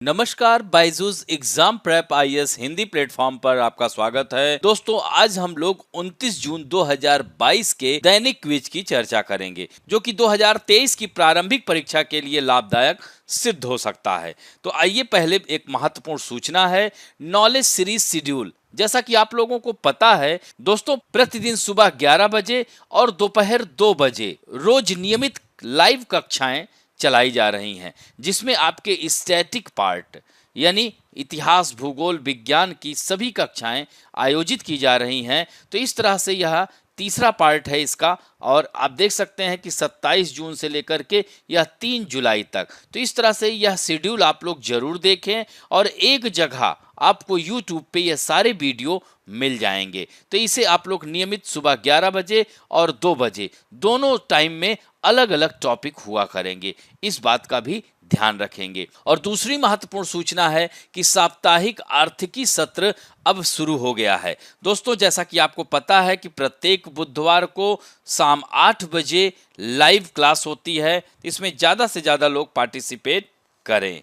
नमस्कार, Byju's exam prep IAS Hindi platform पर आपका स्वागत है। दोस्तों, आज हम लोग 29 जून 2022 के दैनिक क्विज की चर्चा करेंगे, जो कि 2023 की प्रारंभिक परीक्षा के लिए लाभदायक सिद्ध हो सकता है। तो आइए पहले एक महत्वपूर्ण सूचना है, नॉलेज सीरीज शेड्यूल। जैसा कि आप लोगों को पता है दोस्तों, प्रतिदिन सुबह 11 बजे और दोपहर 2 बजे रोज नियमित लाइव कक्षाएं चलाई जा रही हैं, जिसमें आपके स्टैटिक पार्ट यानी इतिहास, भूगोल, विज्ञान की सभी कक्षाएं आयोजित की जा रही हैं। तो इस तरह से यह तीसरा पार्ट है इसका, और आप देख सकते हैं कि 27 जून से लेकर के यह 3 जुलाई तक। तो इस तरह से यह शेड्यूल आप लोग जरूर देखें, और एक जगह आपको YouTube पे ये सारे वीडियो मिल जाएंगे। तो इसे आप लोग नियमित सुबह 11 बजे और 2 बजे दोनों टाइम में अलग अलग टॉपिक हुआ करेंगे, इस बात का भी ध्यान रखेंगे। और दूसरी महत्वपूर्ण सूचना है कि साप्ताहिक आर्थिकी सत्र अब शुरू हो गया है। दोस्तों, जैसा कि आपको पता है कि प्रत्येक बुधवार को शाम 8 बजे लाइव क्लास होती है, इसमें ज़्यादा से ज़्यादा लोग पार्टिसिपेट करें।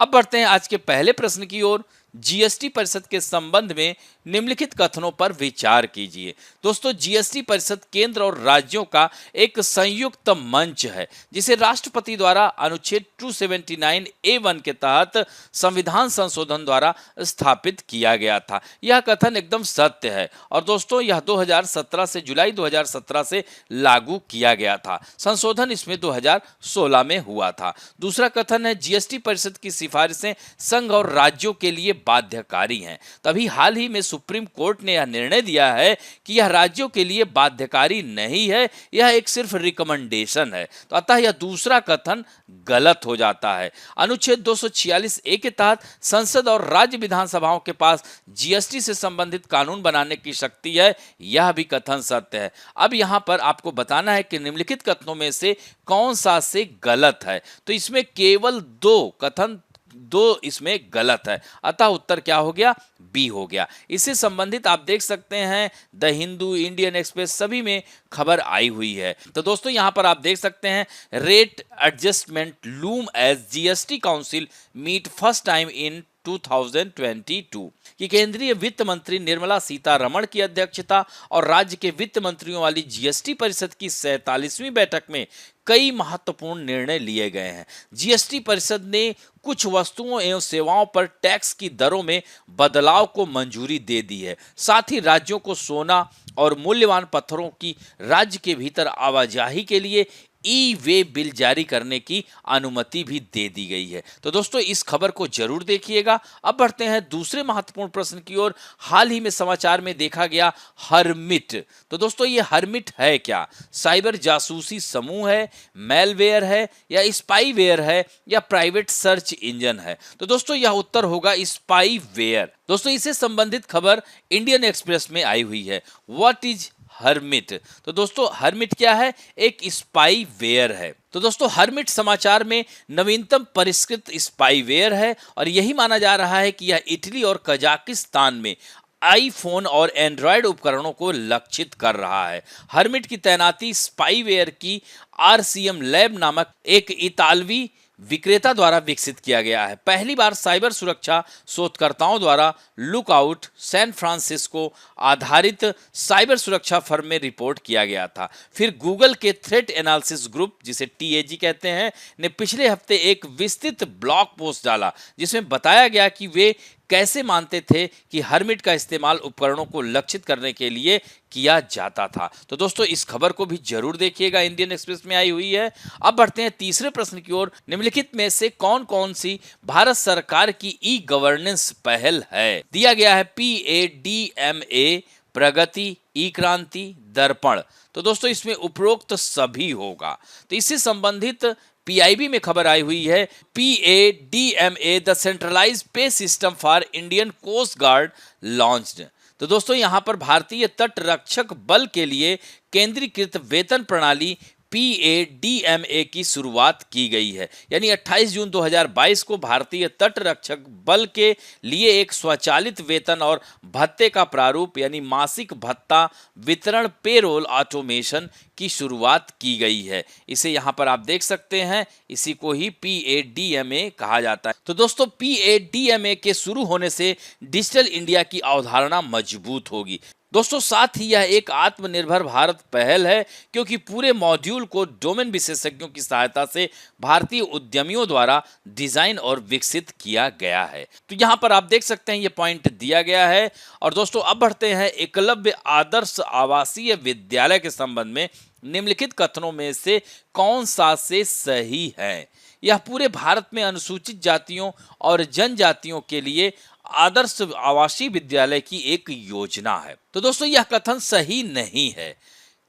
अब बढ़ते हैं आज के पहले प्रश्न की ओर। जीएसटी परिषद के संबंध में निम्नलिखित कथनों पर विचार कीजिए। दोस्तों, जीएसटी परिषद केंद्र और राज्यों का एक संयुक्त मंच है, जिसे राष्ट्रपति द्वारा अनुच्छेद 279A1 के तहत संविधान संशोधन द्वारा स्थापित किया गया था। यह कथन एकदम सत्य है, और दोस्तों यह 2017 से जुलाई 2017 से लागू किया गया था। संशोधन इसमें 2016 में हुआ था। दूसरा कथन है, जीएसटी परिषद की सिफारिशें संघ और राज्यों के लिए बाध्यकारी हैं। तभी हाल ही में सुप्रीम कोर्ट ने यह निर्णय दिया है कि यह राज्यों के लिए बाध्यकारी नहीं है, यह एक सिर्फ रिकमेंडेशन है। तो अतः यह दूसरा कथन गलत हो जाता है। अनुच्छेद 246A के तहत संसद और राज्य विधानसभाओं के पास जीएसटी से संबंधित कानून बनाने की शक्ति है, यह भी कथन सत्य है। अब यहां पर आपको बताना है कि निम्नलिखित कथनों में से कौन सा से गलत है। तो इसमें केवल दो इसमें गलत है, अतः उत्तर क्या हो गया? बी हो गया। इससे संबंधित आप देख सकते हैं द हिंदू, इंडियन एक्सप्रेस सभी में खबर आई हुई है। तो दोस्तों यहां पर आप देख सकते हैं, rate adjustment loom as GST council meet first time in 2022 कि केंद्रीय वित्त मंत्री निर्मला सीतारमण की अध्यक्षता और राज्य के वित्त मंत्रियों वाली जीएसटी परिषद की 47वीं बैठक में कई महत्वपूर्ण निर्णय लिए गए हैं। जीएसटी परिषद ने कुछ वस्तुओं एवं सेवाओं पर टैक्स की दरों में बदलाव को मंजूरी दे दी है। साथ ही राज्यों को सोना और मूल्यवान पत्थरों की राज्य के भीतर आवाजाही के लिए ई वे बिल जारी करने की अनुमति भी दे दी गई है। तो दोस्तों इस खबर को जरूर देखिएगा। अब बढ़ते हैं दूसरे महत्वपूर्ण प्रश्न की ओर। हाल ही में समाचार में देखा गया हर्मिट। तो दोस्तों ये हर्मिट है क्या? साइबर जासूसी समूह है, मेलवेयर है, या स्पाईवेयर है, या प्राइवेट सर्च इंजन है? तो दोस्तों यह उत्तर होगा स्पाईवेयर। दोस्तों इससे संबंधित खबर इंडियन एक्सप्रेस में आई हुई है। What is hermit? तो दोस्तों हर्मिट क्या है? एक स्पाईवेयर है। तो दोस्तों हर्मिट समाचार में नवीनतम परिष्कृत स्पाईवेयर है, और यही माना जा रहा है कि यह इटली और कजाकिस्तान में आईफोन और एंड्रॉयड उपकरणों को लक्षित कर रहा है। हर्मिट की तैनाती स्पाईवेयर की आरसीएम लैब नामक एक इतालवी विक्रेता द्वारा विकसित किया गया है। पहली बार साइबर सुरक्षा शोधकर्ताओं द्वारा लुकआउट सैन फ्रांसिस्को आधारित साइबर सुरक्षा फर्म में रिपोर्ट किया गया था। फिर गूगल के थ्रेट एनालिसिस ग्रुप, जिसे टीएजी कहते हैं, ने पिछले हफ्ते एक विस्तृत ब्लॉग पोस्ट डाला, जिसमें बताया गया कि वे कैसे मानते थे कि हर्मिट का इस्तेमाल उपकरणों को लक्षित करने के लिए किया जाता था। तो दोस्तों इस खबर को भी जरूर देखिएगा, इंडियन एक्सप्रेस में आई हुई है। अब बढ़ते हैं तीसरे प्रश्न की ओर। निम्नलिखित में से कौन कौन सी भारत सरकार की ई गवर्नेंस पहल है? दिया गया है PADMA, प्रगति, ई क्रांति, दर्पण। तो दोस्तों इसमें उपरोक्त सभी होगा। तो इससे संबंधित पीआईबी में खबर आई हुई है, PADMA the centralize pay system for Indian coast guard launched. तो दोस्तों यहां पर भारतीय तट रक्षक बल के लिए केंद्रीकृत वेतन प्रणाली PADMA की शुरुआत की गई है। यानी 28 जून 2022 को भारतीय तट रक्षक बल के लिए एक स्वचालित वेतन और भत्ते का प्रारूप यानी मासिक भत्ता वितरण पेरोल ऑटोमेशन की शुरुआत की गई है। इसे यहाँ पर आप देख सकते हैं, इसी को ही PADMA कहा जाता है। तो दोस्तों PADMA के शुरू होने से डिजिटल इंडिया की अवधारणा मजबूत होगी। दोस्तों साथ ही यह एक आत्मनिर्भर भारत पहल है, क्योंकि पूरे मॉड्यूल को डोमेन विशेषज्ञों की सहायता से भारतीय उद्यमियों द्वारा डिजाइन और विकसित किया गया है। तो यहाँ पर आप देख सकते हैं ये पॉइंट दिया गया है। और दोस्तों अब बढ़ते हैं एकलव्य आदर्श आवासीय विद्यालय के संबंध में। निम्नलिखित कथनों में से कौन सा से सही है? यह पूरे भारत में अनुसूचित जातियों और जनजातियों के लिए आदर्श आवासीय विद्यालय की एक योजना है। तो दोस्तों यह कथन सही नहीं है।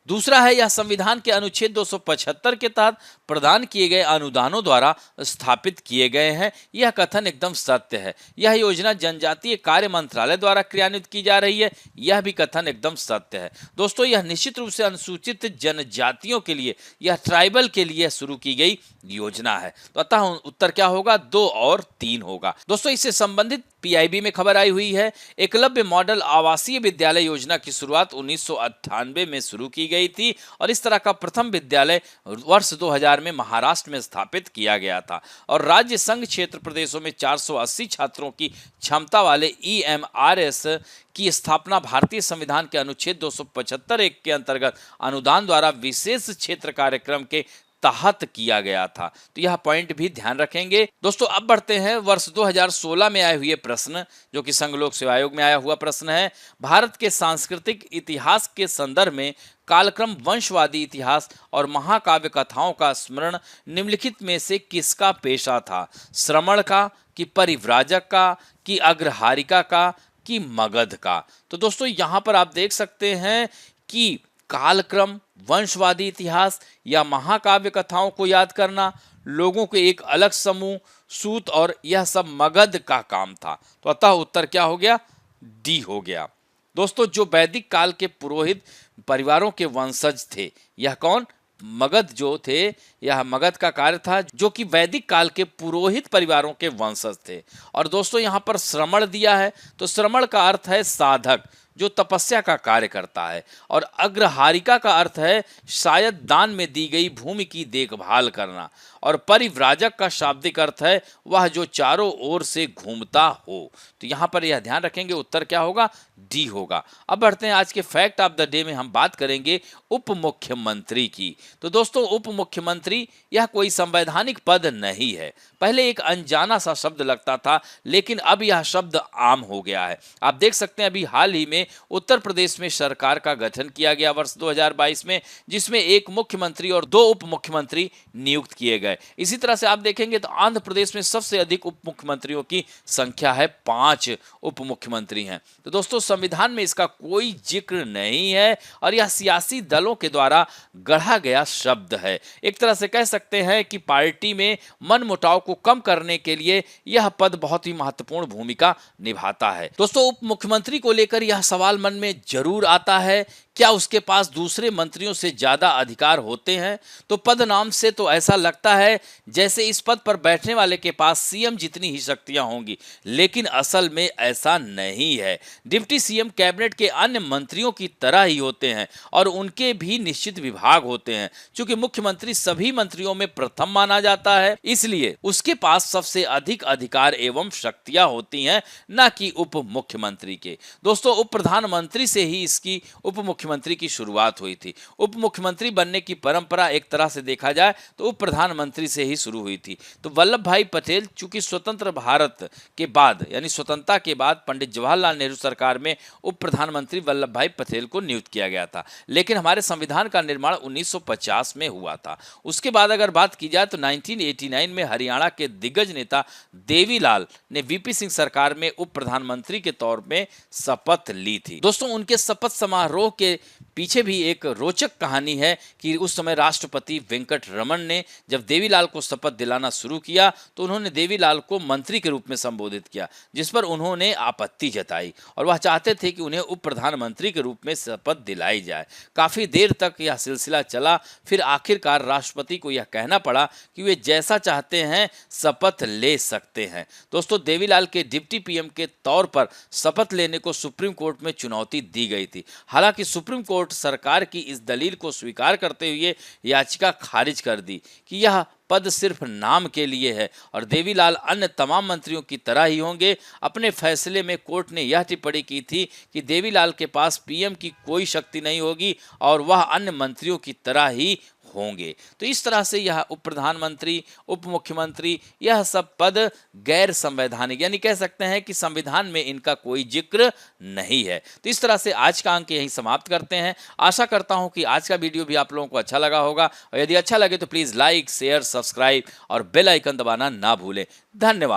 दूसरा है, यह संविधान के अनुच्छेद 275 के तहत प्रदान किए गए अनुदानों द्वारा स्थापित किए गए हैं। यह कथन एकदम सत्य है। यह योजना जनजातीय कार्य मंत्रालय द्वारा क्रियान्वित की जा रही है। यह भी कथन एकदम सत्य है। दोस्तों यह निश्चित रूप से अनुसूचित जनजातियों के लिए, यह ट्राइबल के लिए शुरू की गई योजना है। तो अतः उत्तर क्या होगा? 2 और 3 होगा। दोस्तों इससे संबंधित PIB में खबर आई हुई है। एकलव्य मॉडल आवासीय विद्यालय योजना की शुरुआत 1998 में शुरू की गई थी और इस तरह का प्रथम विद्यालय वर्ष 2000 में महाराष्ट्र में स्थापित किया गया था। और राज्य संघ क्षेत्र प्रदेशों में 480 छात्रों की क्षमता वाले EMRS की स्थापना भारतीय संविधान के अनुच्छेद 275(1) के अंतर्गत अनुदान द्वारा विशेष क्षेत्र कार्यक्रम के तहत किया गया था। तो यह पॉइंट भी ध्यान रखेंगे। दोस्तों अब बढ़ते हैं वर्ष 2016 में आए हुए प्रश्न, जो कि संघ लोक सेवा आयोग में आया हुआ प्रश्न है। भारत के सांस्कृतिक इतिहास के संदर्भ में कालक्रम वंशवादी इतिहास और महाकाव्य कथाओं का स्मरण निम्नलिखित में से किसका पेशा था? श्रमण का, कि परिव्राजक का, कि अग्रहारिका का, कि मगध का? तो दोस्तों यहाँ पर आप देख सकते हैं कि कालक्रम, वंशवादी इतिहास या महाकाव्य कथाओं को याद करना, लोगों के एक अलग समूह, सूत, और यह सब मगध का काम था। तो अतः उत्तर क्या हो गया? D हो गया। दोस्तों जो वैदिक काल के पुरोहित परिवारों के वंशज थे, यह कौन? मगध जो थे, यह मगध का कार्य था, जो कि वैदिक काल के पुरोहित परिवारों के वंशज थे। और दोस्तों यहाँ पर श्रमण दिया है, तो श्रमण का अर्थ है साधक, जो तपस्या का कार्य करता है। और अग्रहारिका का अर्थ है शायद दान में दी गई भूमि की देखभाल करना। और परिव्राजक का शाब्दिक अर्थ है वह जो चारों ओर से घूमता हो। तो यहाँ पर यह ध्यान रखेंगे, उत्तर क्या होगा? D होगा। अब बढ़ते हैं आज के फैक्ट ऑफ द डे में। हम बात करेंगे उप मुख्यमंत्री की। तो दोस्तों उप मुख्यमंत्री यह कोई संवैधानिक पद नहीं है। पहले एक अनजाना सा शब्द लगता था, लेकिन अब यह शब्द आम हो गया है। आप देख सकते हैं अभी हाल ही में उत्तर प्रदेश में सरकार का गठन किया गया वर्ष 2022 में, जिसमें एक मुख्यमंत्री और 2 उप मुख्यमंत्री नियुक्त किए गए। इसी तरह से आप देखेंगे तो आंध्र प्रदेश में सबसे अधिक उप मुख्यमंत्रियों की संख्या है, 5 उप मुख्यमंत्री हैं। तो दोस्तों संविधान में इसका कोई जिक्र नहीं है और यह सियासी दलों के द्वारा गढ़ा गया शब्द है। एक तरह से कह सकते हैं कि पार्टी में मनमुटाव को कम करने के लिए यह पद बहुत ही महत्वपूर्ण भूमिका निभाता है। दोस्तों उप मुख्यमंत्री को लेकर यह सवाल मन में जरूर आता है, क्या उसके पास दूसरे मंत्रियों से ज्यादा अधिकार होते हैं? तो पद नाम से तो ऐसा लगता है जैसे इस पद पर बैठने वाले के पास CM जितनी ही शक्तियां होंगी, लेकिन असल में ऐसा नहीं है। डिप्टी CM कैबिनेट के अन्य मंत्रियों की तरह ही होते हैं और उनके भी निश्चित विभाग होते हैं। चूंकि मुख्यमंत्री सभी मंत्रियों में प्रथम माना जाता है, इसलिए उसके पास सबसे अधिक अधिकार एवं शक्तियां होती हैं, न कि उप मुख्यमंत्री के। दोस्तों उप प्रधानमंत्री से ही इसकी उप मुख्यमंत्री की शुरुआत हुई थी। उप मुख्यमंत्री बनने की परंपरा एक तरह से देखा जाए तो उप प्रधानमंत्री से ही शुरू हुई थी। तो वल्लभ भाई पटेल चूंकि स्वतंत्र भारत के बाद यानी स्वतंत्रता के बाद पंडित जवाहरलाल नेहरू सरकार में उप प्रधानमंत्री वल्लभ भाई पटेल को नियुक्त किया गया था, लेकिन हमारे संविधान का निर्माण 1950 में हुआ था। उसके बाद अगर बात की जाए तो 1989 में हरियाणा के दिग्गज नेता देवीलाल ने VP सिंह सरकार में उप प्रधानमंत्री के तौर में शपथ ली थी। दोस्तों उनके शपथ समारोह के पीछे भी एक रोचक कहानी है कि उस समय राष्ट्रपति वेंकट रमन ने जब देवीलाल को शपथ दिलाना शुरू किया तो उन्होंने देवीलाल को मंत्री के रूप में संबोधित किया, जिस पर उन्होंने आपत्ति जताई और वह चाहते थे कि उन्हें उप प्रधानमंत्री के रूप में शपथ दिलाई जाए। काफी देर तक यह सिलसिला चला, फिर आखिरकार राष्ट्रपति को यह कहना पड़ा कि वे जैसा चाहते हैं शपथ ले सकते हैं। दोस्तों, देवीलाल के डिप्टी पीएम के तौर पर शपथ लेने को सुप्रीम कोर्ट में चुनौती दी गई थी। हालांकि सुप्रीम कोर्ट सरकार की इस दलील को स्वीकार करते हुए याचिका खारिज कर दी कि यह पद सिर्फ नाम के लिए है और देवीलाल अन्य तमाम मंत्रियों की तरह ही होंगे। अपने फैसले में कोर्ट ने यह टिप्पणी की थी कि देवीलाल के पास पीएम की कोई शक्ति नहीं होगी और वह अन्य मंत्रियों की तरह ही होंगे। तो इस तरह से यह उप प्रधानमंत्री, उप मुख्यमंत्री, यह सब पद गैर संवैधानिक, यानी कह सकते हैं कि संविधान में इनका कोई जिक्र नहीं है। तो इस तरह से आज का अंक यहीं समाप्त करते हैं। आशा करता हूं कि आज का वीडियो भी आप लोगों को अच्छा लगा होगा और यदि अच्छा लगे तो प्लीज लाइक, शेयर, सब्सक्राइब और बेल आइकन दबाना ना भूलें। धन्यवाद।